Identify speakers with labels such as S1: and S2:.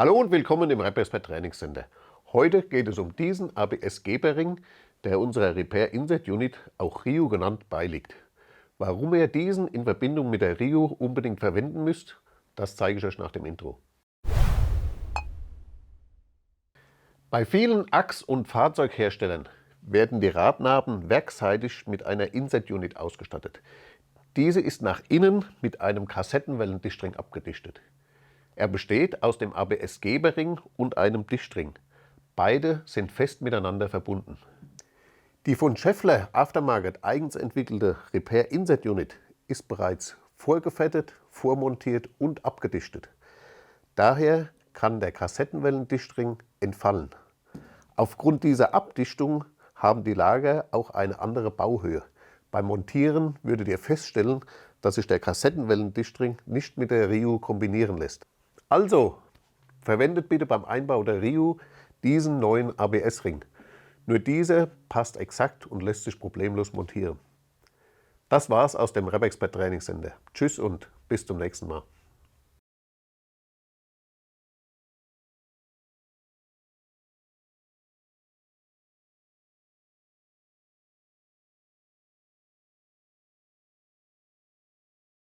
S1: Hallo und willkommen im RepExpert Trainingscenter. Heute geht es um diesen ABS-Geberring, der unserer Repair Inset Unit, auch RIU genannt, beiliegt. Warum ihr diesen in Verbindung mit der RIU unbedingt verwenden müsst, das zeige ich euch nach dem Intro. Bei vielen Achs- und Fahrzeugherstellern werden die Radnaben werksseitig mit einer Inset Unit ausgestattet. Diese ist nach innen mit einem Kassettenwellendichtring abgedichtet. Er besteht aus dem ABS-Geberring und einem Dichtring. Beide sind fest miteinander verbunden. Die von Schaeffler Aftermarket eigens entwickelte Repair Inset Unit ist bereits vorgefettet, vormontiert und abgedichtet. Daher kann der Kassettenwellendichtring entfallen. Aufgrund dieser Abdichtung haben die Lager auch eine andere Bauhöhe. Beim Montieren würdet ihr feststellen, dass sich der Kassettenwellendichtring nicht mit der RIU kombinieren lässt. Also, verwendet bitte beim Einbau der RIU diesen neuen ABS-Ring. Nur dieser passt exakt und lässt sich problemlos montieren. Das war's aus dem RepExpert Trainingscenter. Tschüss und bis zum nächsten Mal.